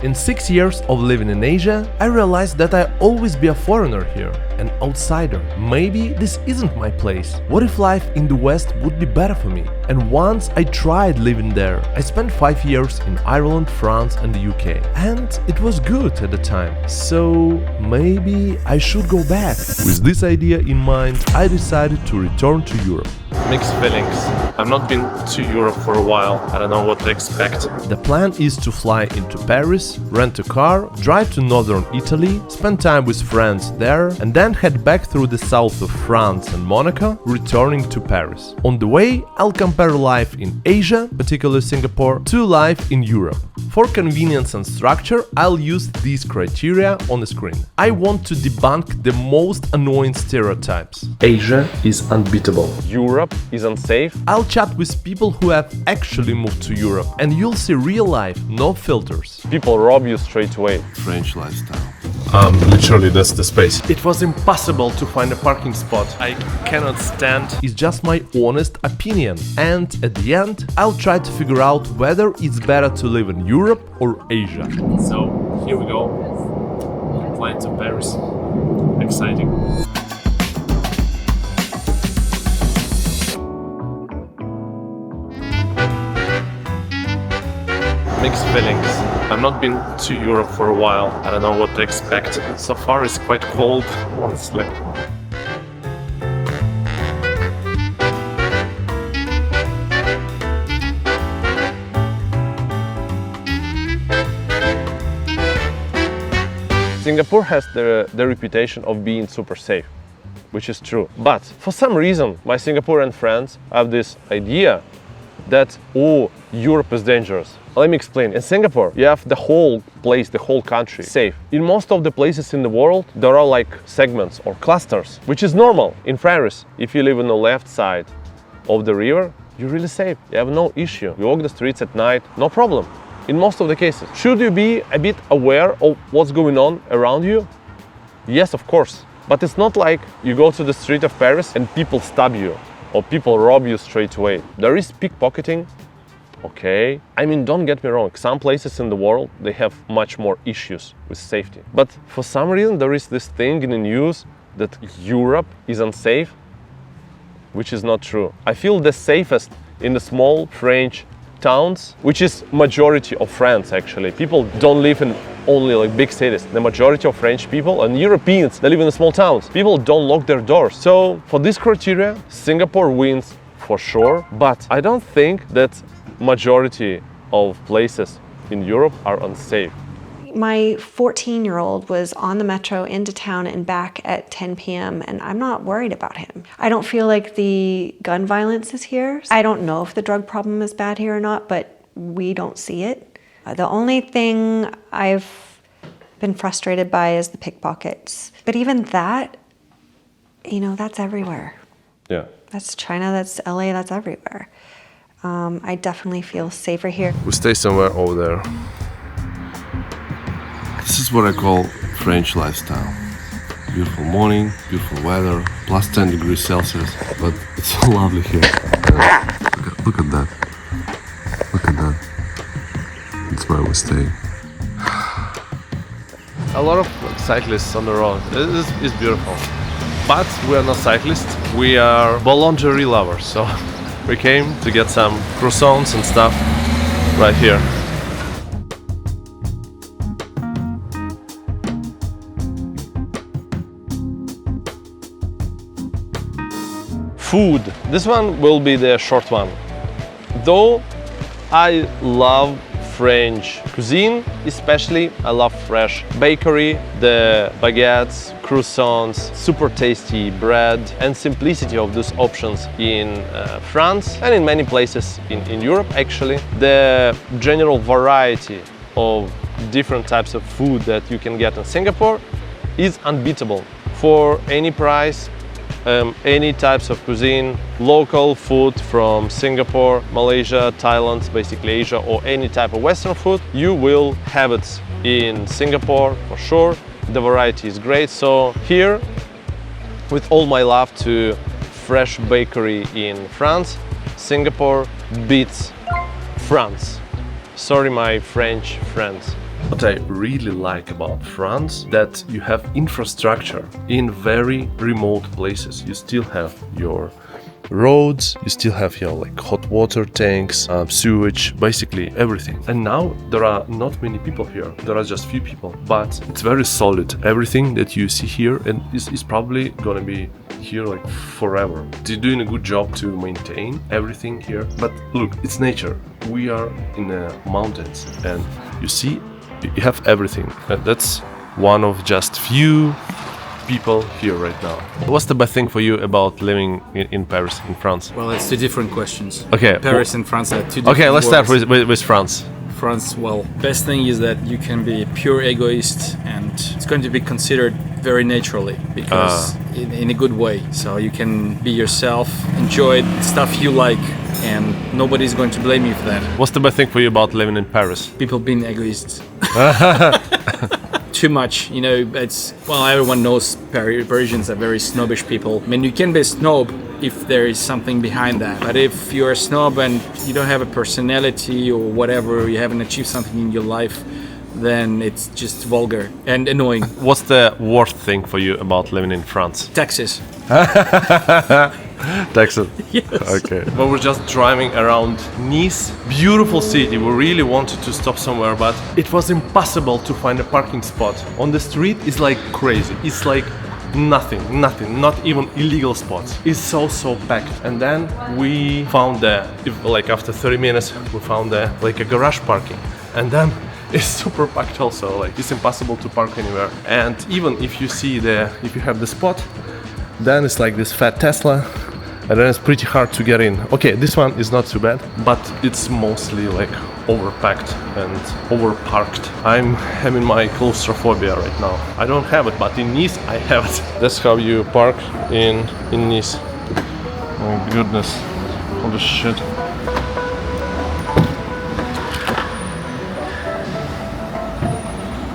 In 6 years of living in Asia, I realized that I'll always be a foreigner here, an outsider. Maybe this isn't my place. What if life in the West would be better for me? And once I tried living there. I spent 5 years in Ireland, France and the UK. And it was good at the time. So maybe I should go back. With this idea in mind, I decided to return to Europe. Mixed feelings. I've not been to Europe for a while. I don't know what to expect. The plan is to fly into Paris, rent a car, drive to northern Italy, spend time with friends there, and then head back through the south of France and Monaco, returning to Paris. On the way, I'll compare life in Asia, particularly Singapore, to life in Europe. For convenience and structure, I'll use these criteria on the screen. I want to debunk the most annoying stereotypes. Asia is unbeatable. Europe is unsafe. I'll chat with people who have actually moved to Europe, and you'll see real life, no filters. People rob you straight away. French lifestyle. Literally that's the space. It was impossible to find a parking spot. I cannot stand. It's just my honest opinion. And at the end, I'll try to figure out whether it's better to live in Europe or Asia. So, here we go. Flying to Paris. Exciting. Mixed feelings. I've not been to Europe for a while. I don't know what to expect. So far it's quite cold, honestly. Singapore has the reputation of being super safe, which is true. But for some reason, my Singaporean friends have this idea that, oh, Europe is dangerous. Let me explain. In Singapore, you have the whole place, the whole country safe. In most of the places in the world, there are like segments or clusters, which is normal. In Paris, if you live on the left side of the river, you're really safe. You have no issue. You walk the streets at night, no problem. In most of the cases. Should you be a bit aware of what's going on around you? Yes, of course. But it's not like you go to the street of Paris and people stab you or people rob you straight away. There is pickpocketing, okay. I mean, don't get me wrong, some places in the world, they have much more issues with safety. But for some reason, there is this thing in the news that Europe is unsafe, which is not true. I feel the safest in the small French towns, which is majority of France actually. People don't live in only like big cities. The majority of French people and Europeans, they live in the small towns. People don't lock their doors. So for this criteria, Singapore wins for sure, but I don't think that majority of places in Europe are unsafe. My 14-year-old was on the metro into town and back at 10 p.m. and I'm not worried about him. I don't feel like the gun violence is here. I don't know if the drug problem is bad here or not, but we don't see it. The only thing I've been frustrated by is the pickpockets. But even that, you know, that's everywhere. Yeah. That's China, that's LA, that's everywhere. I definitely feel safer here. We stay somewhere over there. This is what I call French lifestyle. Beautiful morning, beautiful weather, plus 10 degrees Celsius, but it's so lovely here. Look at that. Look at that. That's where we stay. A lot of cyclists on the road. It's beautiful. But we are not cyclists, we are boulangerie lovers. So we came to get some croissants and stuff right here. Food. This one will be the short one. Though I love French cuisine, especially I love fresh bakery, the baguettes, croissants, super tasty bread and simplicity of those options in France and in many places in Europe actually. The general variety of different types of food that you can get in Singapore is unbeatable. For any price, any types of cuisine, local food from Singapore, Malaysia, Thailand, basically Asia, or any type of Western food, you will have it in Singapore for sure. The variety is great. So here, with all my love to fresh bakery in France, Singapore beats France. Sorry, my French friends. What I really like about France, that you have infrastructure in very remote places. You still have your roads, you still have your like hot water tanks, sewage, basically everything. And now there are not many people here. There are just few people, but it's very solid. Everything that you see here and is probably gonna be here like forever. They're doing a good job to maintain everything here. But look, it's nature. We are in the mountains, and you see, you have everything. And that's one of just few people here right now. What's the best thing for you about living in Paris, in France? Well, it's two different questions. Okay. Paris and France are two different Okay, let's start worlds. with France. France, well, best thing is that you can be pure egoist and it's going to be considered very naturally because in a good way. So you can be yourself, enjoy stuff you like, and nobody's going to blame you for that. What's the best thing for you about living in Paris? People being egoists. Too much, you know, it's, well, everyone knows Parisians are very snobbish people. I mean, you can be a snob if there is something behind that. But if you're a snob and you don't have a personality or whatever, you haven't achieved something in your life, then it's just vulgar and annoying. What's the worst thing for you about living in France? Taxes. Texas. Yes. Okay. Well, we're just driving around Nice. Beautiful city. We really wanted to stop somewhere, but it was impossible to find a parking spot. On the street is like crazy. It's like nothing, not even illegal spots. It's so packed. And then we found like after 30 minutes, we found like a garage parking. And then it's super packed also. Like it's impossible to park anywhere. And even if you have the spot, then it's like this fat Tesla, and then it's pretty hard to get in. Okay, this one is not too bad, but it's mostly like overpacked and overparked. I'm having my claustrophobia right now. I don't have it, but in Nice I have it. That's how you park in Nice. Oh goodness, holy shit.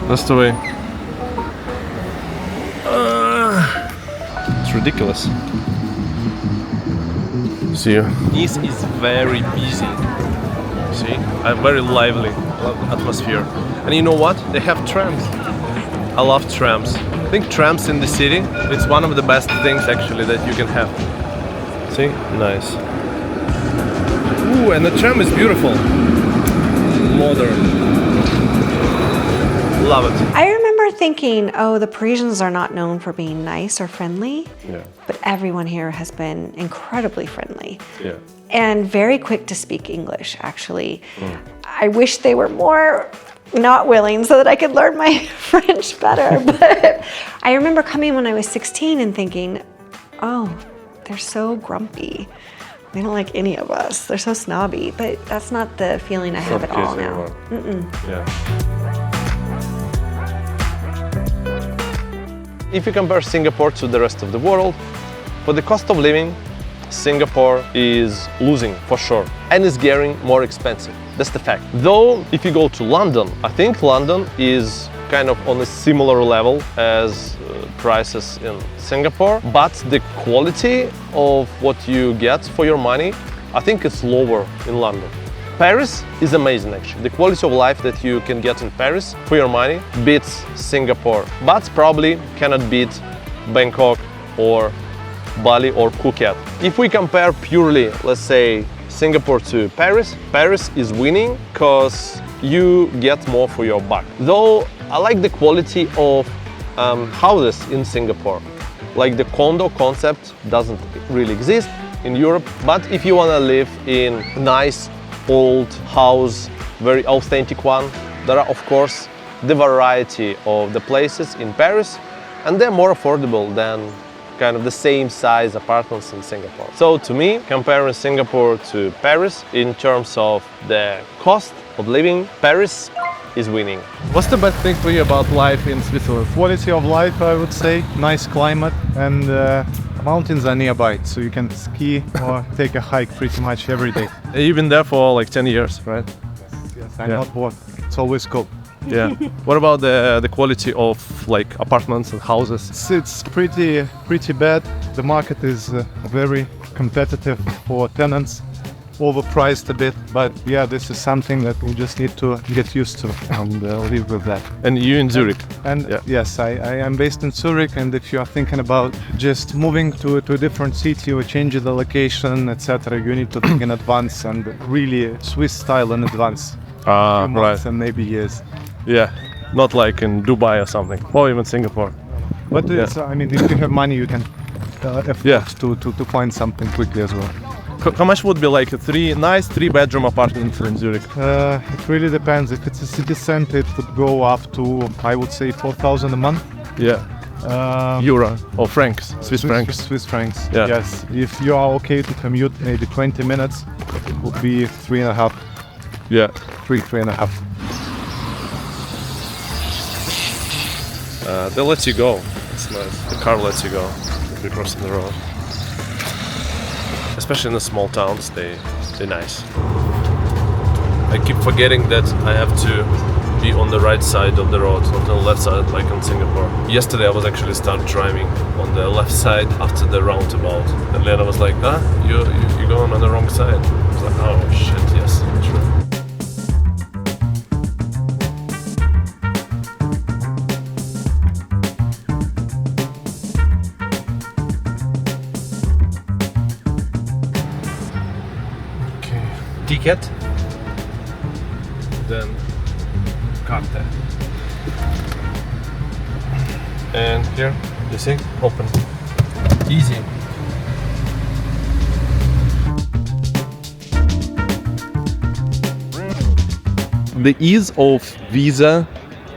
That's the way. Ridiculous. See, Nice is very busy. See, a very lively atmosphere. And you know what? They have trams. I love trams. I think trams in the city, it's one of the best things actually that you can have. See, nice. Ooh, and the tram is beautiful. Modern. Love it. I remember thinking, oh, the Parisians are not known for being nice or friendly, Yeah. but everyone here has been incredibly friendly. Yeah. And very quick to speak English, actually. I wish they were more not willing so that I could learn my French better. But I remember coming when I was 16 and thinking, oh, they're so grumpy. They don't like any of us. They're so snobby. But that's not the feeling I have at all now. Yeah. If you compare Singapore to the rest of the world, for the cost of living, Singapore is losing for sure and is getting more expensive. That's the fact. Though, if you go to London, I think London is kind of on a similar level as prices in Singapore, but the quality of what you get for your money, I think it's lower in London. Paris is amazing actually. The quality of life that you can get in Paris for your money beats Singapore, but probably cannot beat Bangkok or Bali or Phuket. If we compare purely, let's say, Singapore to Paris, Paris is winning because you get more for your buck. Though I like the quality of houses in Singapore. Like the condo concept doesn't really exist in Europe, but if you want to live in nice old house, very authentic one, there are of course the variety of the places in Paris, and they're more affordable than kind of the same size apartments in Singapore. So to me, comparing Singapore to Paris in terms of the cost of living, Paris is winning. What's the best thing for you about life in Switzerland? Quality of life, I would say, nice climate, and mountains are nearby, so you can ski or take a hike pretty much every day. You've been there for like 10 years, right? Yes, I'm not bored. It's always cold. Yeah. What about the quality of like apartments and houses? It's pretty bad. The market is very competitive for tenants, overpriced a bit, but yeah, this is something that we just need to get used to and live with that. And you in Zurich? And Yeah. yes, I am based in Zurich, and if you are thinking about just moving to a different city or changing the location, etc., you need to think in advance and really Swiss style in advance. Ah, Few months and maybe years. Yeah, not like in Dubai or something, or even Singapore. But Yeah. it's, I mean, if you have money, you can afford Yeah. to find something quickly as well. How much would be like a three-bedroom apartment in Zurich? It really depends. If it's a city center, it would go up to, I would say, 4,000 a month. Yeah, Uh, euro or francs, Swiss francs. Swiss francs. Yeah. Yes. If you are okay to commute maybe 20 minutes, it would be 3.5. Yeah. 3.5. They let you go. It's nice. The car lets you go if you're crossing the road. Especially in the small towns, they're nice. I keep forgetting that I have to be on the right side of the road, not on the left side like in Singapore. Yesterday I was actually start driving on the left side after the roundabout. And Lena was like, you're going on the wrong side. I was like, oh shit, yes, true. Ticket, then carte, and here you see, open, easy. The ease of visa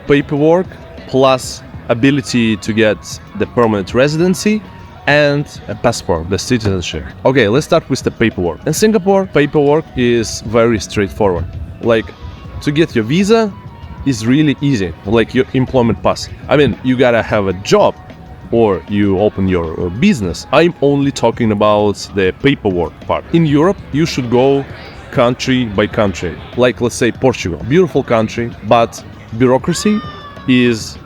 paperwork plus ability to get the permanent residency and a passport, the citizenship. Okay, let's start with the paperwork. In Singapore, paperwork is very straightforward. Like, to get your visa is really easy, like your employment pass. I mean, you gotta have a job or you open your business. I'm only talking about the paperwork part. In Europe, you should go country by country. Like, let's say Portugal, beautiful country, but bureaucracy is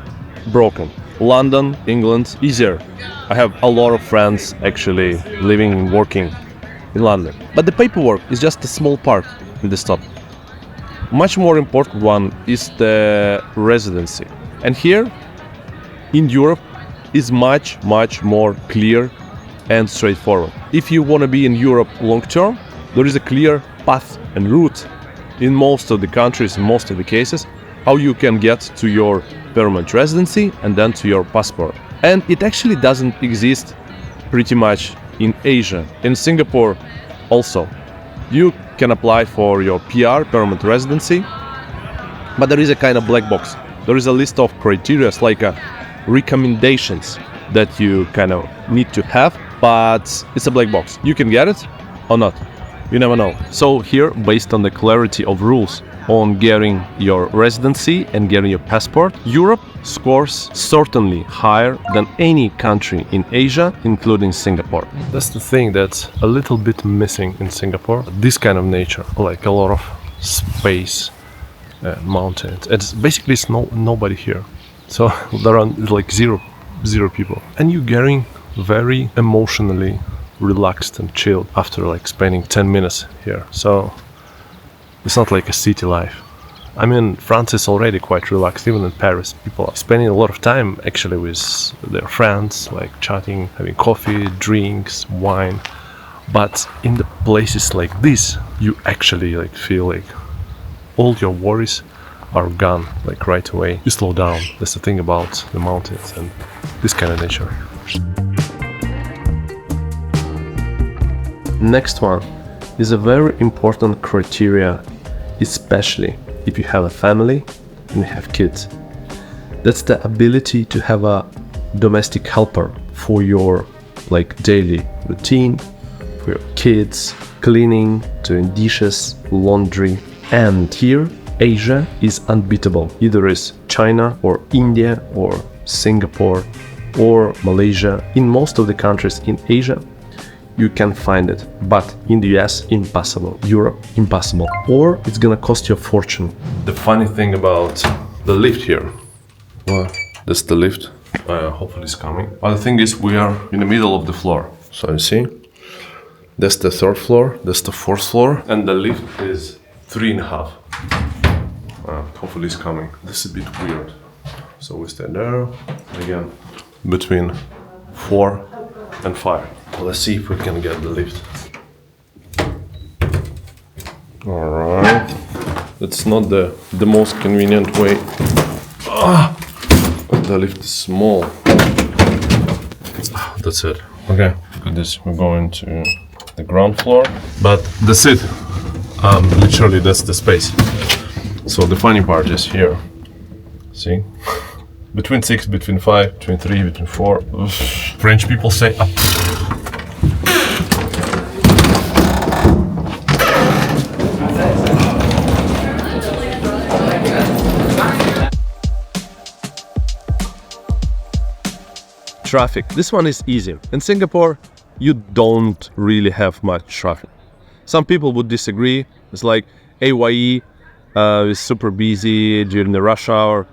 broken. London, England, easier. I have a lot of friends actually living and working in London. But the paperwork is just a small part in this topic. Much more important one is the residency. And here in Europe is much more clear and straightforward. If you want to be in Europe long term, there is a clear path and route in most of the countries, in most of the cases, how you can get to your permanent residency and then to your passport. And it actually doesn't exist pretty much in Asia. In Singapore also. You can apply for your PR, permanent residency, but there is a kind of black box. There is a list of criteria, like recommendations that you kind of need to have, but it's a black box. You can get it or not. You never know. So here, based on the clarity of rules on getting your residency and getting your passport, Europe scores certainly higher than any country in Asia, including Singapore. That's the thing that's a little bit missing in Singapore. This kind of nature, like a lot of space, mountains. It's nobody here. So there are like zero people. And you're getting very emotionally relaxed and chilled after like spending 10 minutes here. So it's not like a city life. I mean, France is already quite relaxed. Even in Paris, people are spending a lot of time actually with their friends, like chatting, having coffee, drinks, wine. But in the places like this, you actually like feel like all your worries are gone like right away. You slow down. That's the thing about the mountains and this kind of nature. Next one is a very important criteria, especially if you have a family and you have kids. That's the ability to have a domestic helper for your like daily routine, for your kids, cleaning, doing dishes, laundry. And here Asia is unbeatable. Either is China or India or Singapore or Malaysia. In most of the countries in Asia you can find it, but in the US, impossible. Europe, impossible. Or it's gonna cost you a fortune. The funny thing about the lift here, well, that's the lift. Hopefully it's coming. But the thing is, we are in the middle of the floor. So you see, That's the third floor, that's the fourth floor, and the lift is 3.5. Hopefully it's coming. This is a bit weird. So we stay there, again, between 4 and 5. Let's see if we can get the lift. Alright. That's not the most convenient way. The lift is small. That's it. Okay, look at this. We're going to the ground floor. But that's it. Literally, that's the space. So the funny part is here. See? Between 6, between 5, between 3, between 4. French people say up. Traffic. This one is easy. In Singapore, you don't really have much traffic. Some people would disagree. It's like AYE is super busy during the rush hour.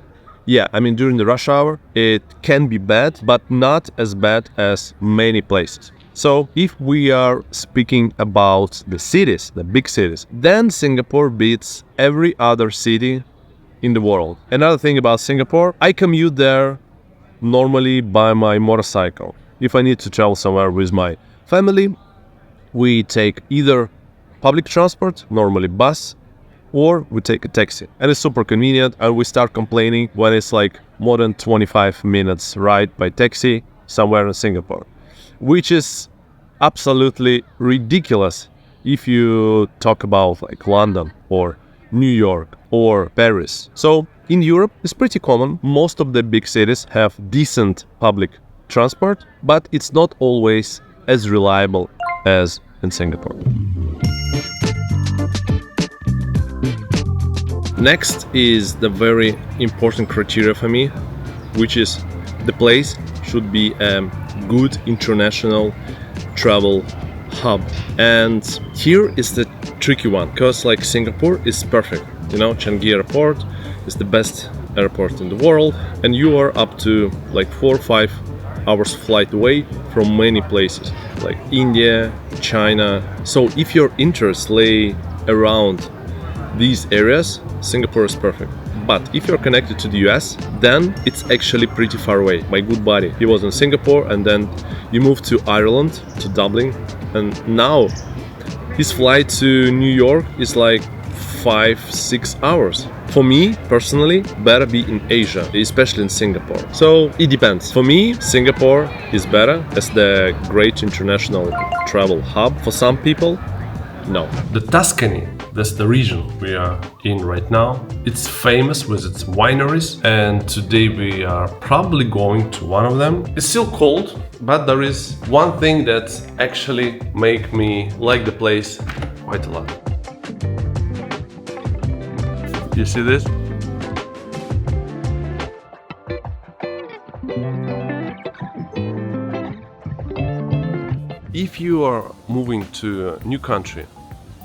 Yeah, I mean, during the rush hour, it can be bad, but not as bad as many places. So if we are speaking about the cities, the big cities, then Singapore beats every other city in the world. Another thing about Singapore, I commute there normally by my motorcycle. If I need to travel somewhere with my family, we take either public transport, normally bus, or we take a taxi. And it's super convenient, and we start complaining when it's like more than 25 minutes ride by taxi somewhere in Singapore, which is absolutely ridiculous if you talk about like London or New York or Paris. So in Europe, it's pretty common. Most of the big cities have decent public transport, but it's not always as reliable as in Singapore. Next is the very important criteria for me, which is the place should be a good international travel hub. And here is the tricky one, because like Singapore is perfect. You know, Changi Airport is the best airport in the world, and you are up to like 4 or 5 hours flight away from many places like India, China. So if your interests lay around these areas, Singapore is perfect. But if you're connected to the US, then it's actually pretty far away. My good buddy, he was in Singapore, and then he moved to Ireland, to Dublin, and now his flight to New York is like 5-6 hours. For me, personally, better be in Asia, especially in Singapore. So it depends. For me, Singapore is better as the great international travel hub. For some people, no. The Tuscany, that's the region we are in right now. It's famous with its wineries, and today we are probably going to one of them. It's still cold, but there is one thing that actually make me like the place quite a lot. You see this? If you are moving to a new country,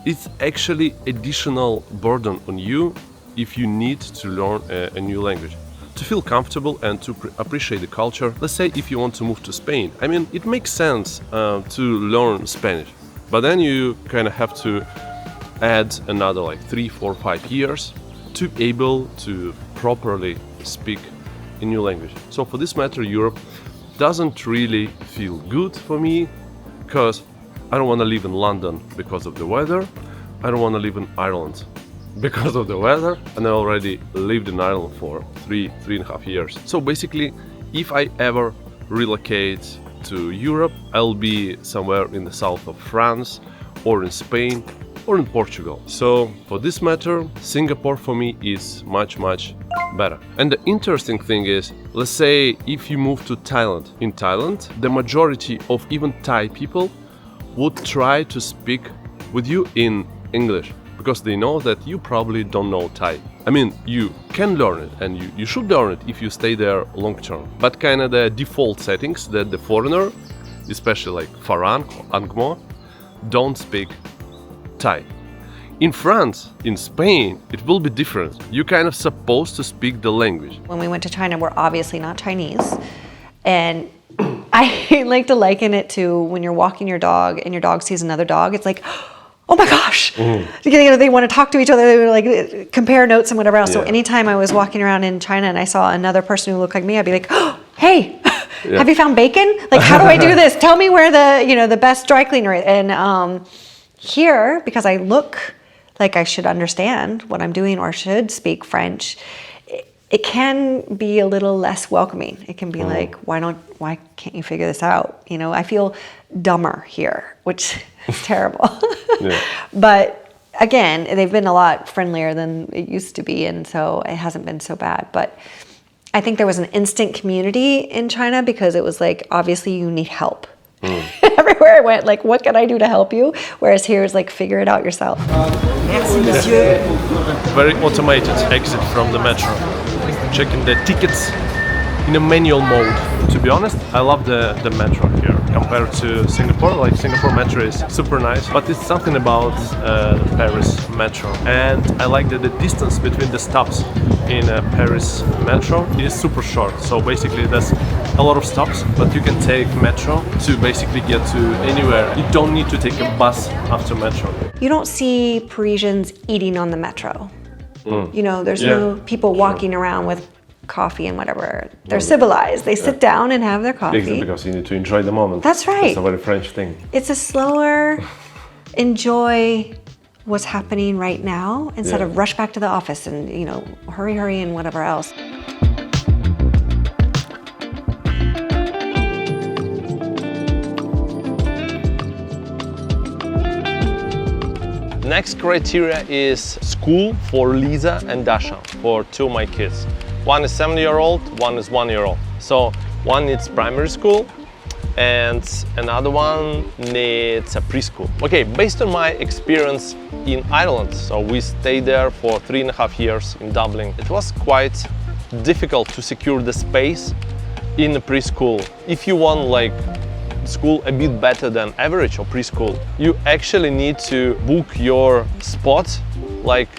it's actually additional burden on you if you need to learn a new language. To feel comfortable and to appreciate the culture, let's say if you want to move to Spain, I mean, it makes sense to learn Spanish, but then you kind of have to add another like 3, 4, 5 years to be able to properly speak a new language. So for this matter, Europe doesn't really feel good for me, because I don't want to live in London because of the weather. I don't want to live in Ireland because of the weather, and I already lived in Ireland for 3.5 years. So basically, if I ever relocate to Europe, I'll be somewhere in the south of France, or in Spain, or in Portugal. So for this matter, Singapore for me is much better. And the interesting thing is, let's say if you move to Thailand. In Thailand, the majority of even Thai people would try to speak with you in English, because they know that you probably don't know Thai. I mean, you can learn it, and you should learn it if you stay there long term. But kind of the default settings that the foreigner, especially like Farang or Angmo, don't speak Thai. In France, in Spain, it will be different. You're kind of supposed to speak the language. When we went to China, we're obviously not Chinese. And I like to liken it to when you're walking your dog and your dog sees another dog. It's like, oh my gosh, they want to talk to each other, they like compare notes and whatever else. So anytime I was walking around in China and I saw another person who looked like me, I'd be like, oh, hey, have you found bacon? Like, how do I do this? Tell me where the best dry cleaner is. And here, because I look like I should understand what I'm doing or should speak French, it can be a little less welcoming. It can be like, why can't you figure this out? I feel dumber here, which is terrible. But again, they've been a lot friendlier than it used to be, and so it hasn't been so bad. But I think there was an instant community in China because it was like, obviously you need help. Everywhere I went, like, what can I do to help you? Whereas here is like, figure it out yourself. Very automated exit from the metro. Checking the tickets in a manual mode. To be honest, I love the metro here compared to Singapore. Like, Singapore metro is super nice, but it's something about the Paris metro. And I like that the distance between the stops in Paris metro is super short. So basically there's a lot of stops, but you can take metro to basically get to anywhere. You don't need to take a bus after metro. You don't see Parisians eating on the metro. There's no people walking around with coffee and whatever. They're civilized. They sit down and have their coffee. Exactly, because you need to enjoy the moment. That's right. It's a very French thing. It's a slower, enjoy what's happening right now instead of rush back to the office and, hurry and whatever else. Next criteria is school for Lisa and Dasha, for two of my kids. One is 7-year-old, one is 1-year-old. So one needs primary school and another one needs a preschool. Okay, based on my experience in Ireland, so we stayed there for 3.5 years in Dublin. It was quite difficult to secure the space in the preschool. If you want like school a bit better than average or preschool, you actually need to book your spot like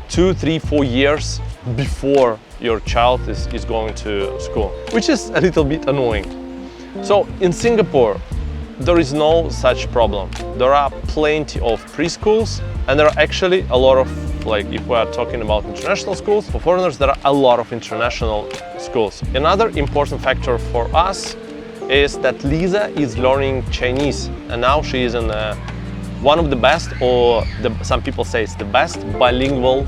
2, 3, 4 years before your child is going to school, which is a little bit annoying. So in Singapore, there is no such problem. There are plenty of preschools, and there are actually a lot of, like, if we are talking about international schools, for foreigners, there are a lot of international schools. Another important factor for us is that Lisa is learning Chinese, and now she is in one of the best, or some people say it's the best bilingual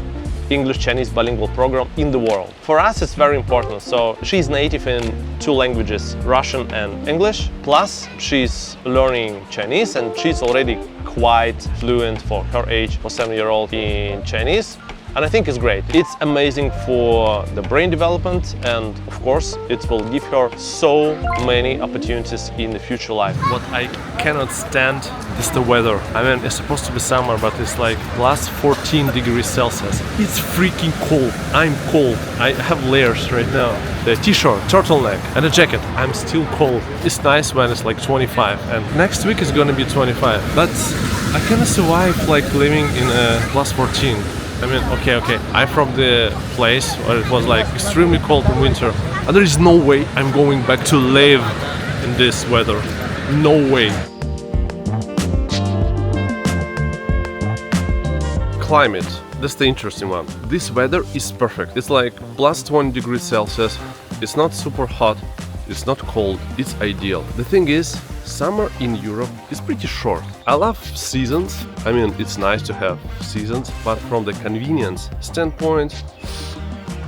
English-Chinese bilingual program in the world. For us, it's very important. So she's native in 2 languages, Russian and English, plus she's learning Chinese, and she's already quite fluent for her age, for 7-year-old, in Chinese. And I think it's great. It's amazing for the brain development, and of course it will give her so many opportunities in the future life. What I cannot stand is the weather. I mean, it's supposed to be summer, but it's like plus 14 degrees Celsius. It's freaking cold. I'm cold. I have layers right now. The t-shirt, turtleneck, and a jacket. I'm still cold. It's nice when it's like 25, and next week is gonna be 25. But I cannot survive like living in a plus 14. I mean, okay, I'm from the place where it was like extremely cold in winter, and there is no way I'm going back to live in this weather. No way. Climate, that's the interesting one. This weather is perfect. It's like plus 20 degrees Celsius. It's not super hot, it's not cold, it's ideal. The thing is, summer in Europe is pretty short. I love seasons. I mean, it's nice to have seasons, but from the convenience standpoint,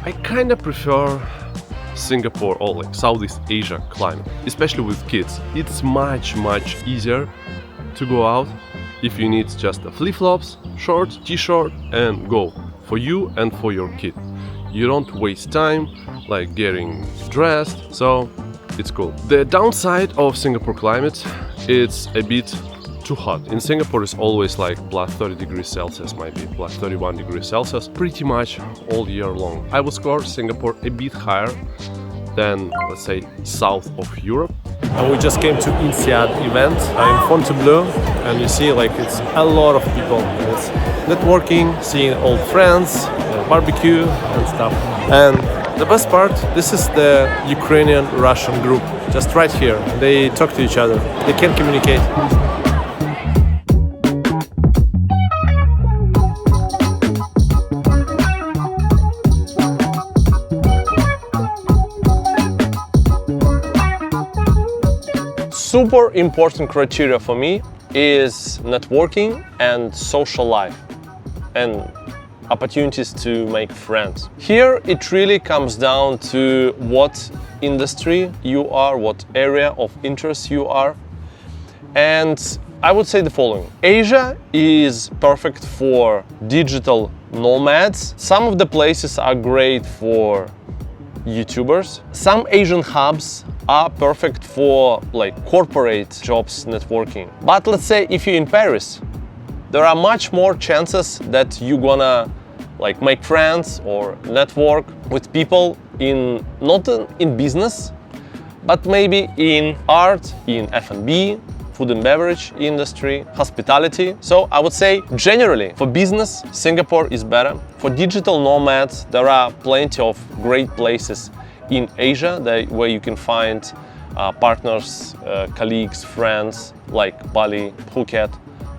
I kinda prefer Singapore or like Southeast Asia climate, especially with kids. It's much easier to go out if you need just the flip-flops, shorts, t-shirt, and go for you and for your kid. You don't waste time like getting dressed, so it's cool. The downside of Singapore climate, it's a bit too hot. In Singapore it's always like plus 30 degrees Celsius, maybe plus 31 degrees Celsius, pretty much all year long. I would score Singapore a bit higher than, let's say, south of Europe. And we just came to INSEAD event in Fontainebleau, and you see like it's a lot of people. It's networking, seeing old friends, barbecue and stuff. And The best part, this is the Ukrainian-Russian group, just right here. They talk to each other, they can communicate. Super important criteria for me is networking and social life and opportunities to make friends. Here it really comes down to what industry you are, what area of interest you are. And I would say the following. Asia is perfect for digital nomads. Some of the places are great for YouTubers. Some Asian hubs are perfect for like corporate jobs networking. But let's say if you're in Paris, there are much more chances that you're gonna like make friends or network with people in not in business, but maybe in art, in F&B, food and beverage industry, hospitality. So I would say generally for business, Singapore is better. For digital nomads, there are plenty of great places in Asia where you can find partners, colleagues, friends like Bali, Phuket,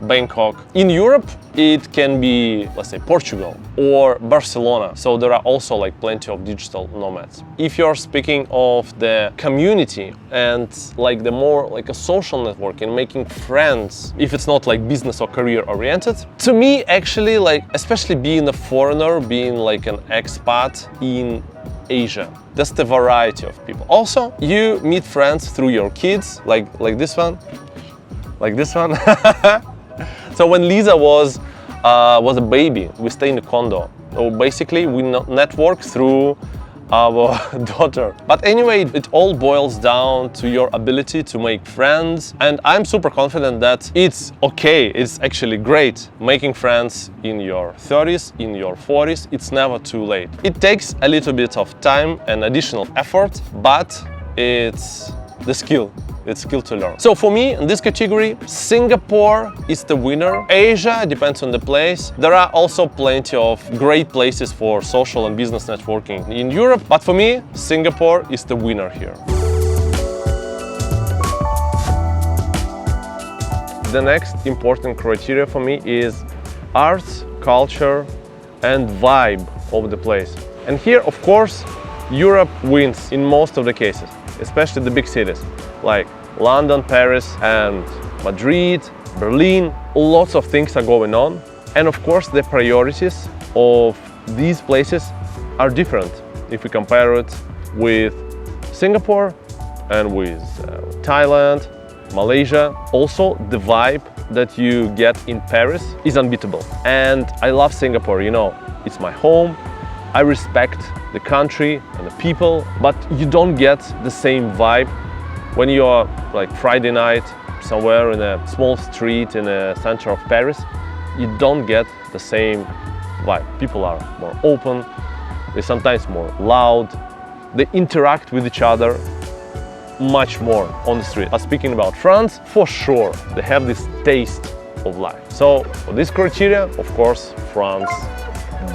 Bangkok. In Europe, it can be, let's say, Portugal or Barcelona. So there are also like plenty of digital nomads. If you're speaking of the community and like the more like a social network and making friends, if it's not like business or career oriented, to me actually like, especially being a foreigner, being like an expat in Asia, that's the variety of people. Also, you meet friends through your kids, like this one, like this one. So when Lisa was a baby, we stayed in a condo. So basically, we network through our daughter. But anyway, it all boils down to your ability to make friends. And I'm super confident that it's okay, it's actually great making friends in your 30s, in your 40s. It's never too late. It takes a little bit of time and additional effort, but it's the skill. It's skill to learn. So for me, in this category, Singapore is the winner. Asia depends on the place. There are also plenty of great places for social and business networking in Europe, but for me, Singapore is the winner here. The next important criteria for me is art, culture, and vibe of the place. And here, of course, Europe wins in most of the cases, especially the big cities like London, Paris, and Madrid, Berlin. Lots of things are going on. And of course, the priorities of these places are different if we compare it with Singapore and with Thailand, Malaysia. Also, the vibe that you get in Paris is unbeatable. And I love Singapore, you know, it's my home. I respect the country and the people, but you don't get the same vibe when you're like Friday night somewhere in a small street in the center of Paris. You don't get the same vibe. People are more open, they're sometimes more loud, they interact with each other much more on the street. But speaking about France, for sure, they have this taste of life. So for this criteria, of course, France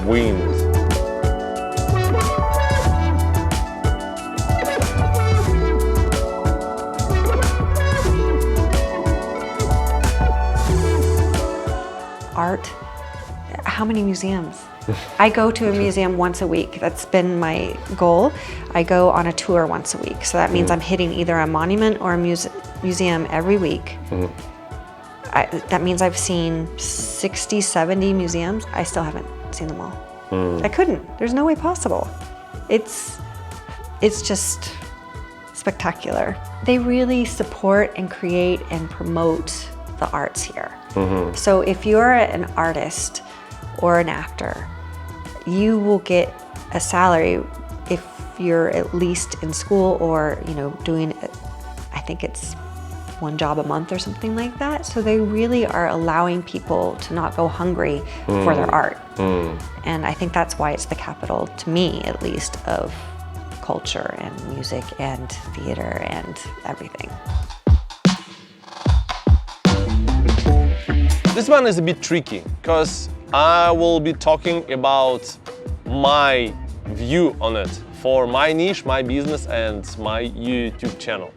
wins. Art. How many museums? I go to a museum once a week. That's been my goal. I go on a tour once a week. So that means I'm hitting either a monument or a museum every week. That means I've seen 60, 70 museums. I still haven't seen them all. I couldn't. There's no way possible. It's just spectacular. They really support and create and promote the arts here. So if you're an artist or an actor, you will get a salary if you're at least in school or, you know, doing, I think it's one job a month or something like that. So they really are allowing people to not go hungry for their art. And I think that's why it's the capital, to me at least, of culture and music and theater and everything. This one is a bit tricky because I will be talking about my view on it for my niche, my business and my YouTube channel.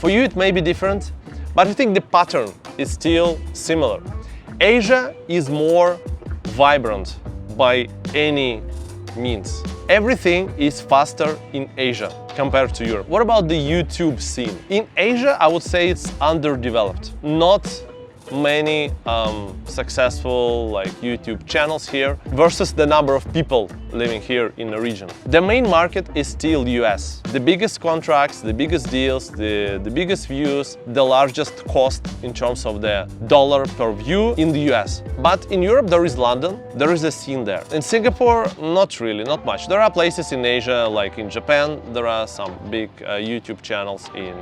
For you it may be different, but I think the pattern is still similar. Asia is more vibrant by any means. Everything is faster in Asia compared to Europe. What about the YouTube scene? In Asia, I would say it's underdeveloped. Not many successful YouTube channels here versus the number of people living here in the region. The main market is still US. The biggest contracts, the biggest deals, the biggest views, the largest cost in terms of the dollar per view in the US. But in Europe there is London, there is a scene there. In Singapore, not really, not much. There are places in Asia, like in Japan, there are some big YouTube channels in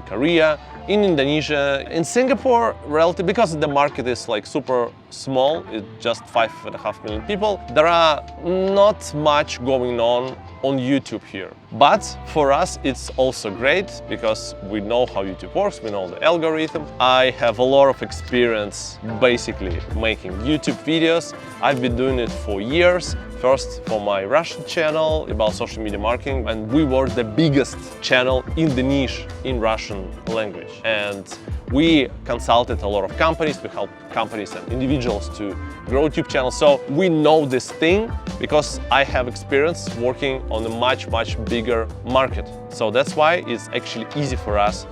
Korea, in Indonesia. In Singapore, relatively, because the market is super small, it's just 5.5 million people, there are not much going on YouTube here. But for us it's also great because we know how YouTube works, we know the algorithm. I have a lot of experience basically making YouTube videos. I've been doing it for years. First for my Russian channel about social media marketing, and we were the biggest channel in the niche in Russian language. And we consulted a lot of companies, we helped companies and individuals to grow YouTube channels. So we know this thing because I have experience working on a much bigger market. So that's why it's actually easy for us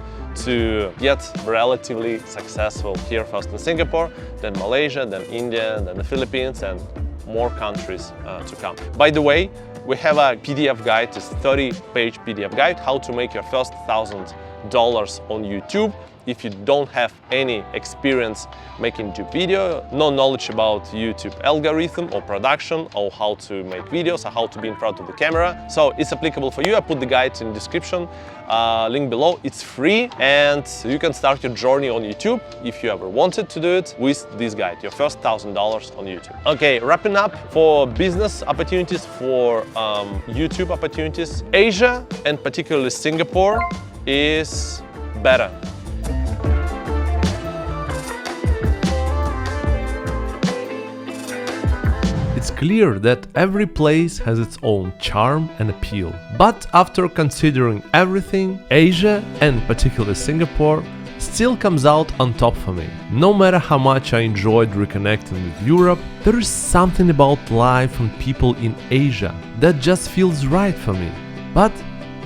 to get relatively successful here, first in Singapore, then Malaysia, then India, then the Philippines, and more countries to come. By the way, we have a PDF guide, it's a 30-page PDF guide, how to make your first $1,000 on YouTube. If you don't have any experience making YouTube video, no knowledge about YouTube algorithm or production or how to make videos or how to be in front of the camera, so it's applicable for you. I put the guide in the description, link below. It's free and you can start your journey on YouTube if you ever wanted to do it with this guide, your first $1,000 on YouTube. Okay, wrapping up, for business opportunities, for YouTube opportunities, Asia and particularly Singapore is better. It's clear that every place has its own charm and appeal. But after considering everything, Asia, and particularly Singapore, still comes out on top for me. No matter how much I enjoyed reconnecting with Europe, there is something about life and people in Asia that just feels right for me. But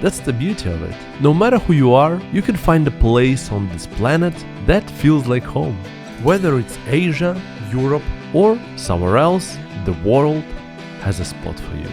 that's the beauty of it. No matter who you are, you can find a place on this planet that feels like home. Whether it's Asia, Europe, or somewhere else, the world has a spot for you.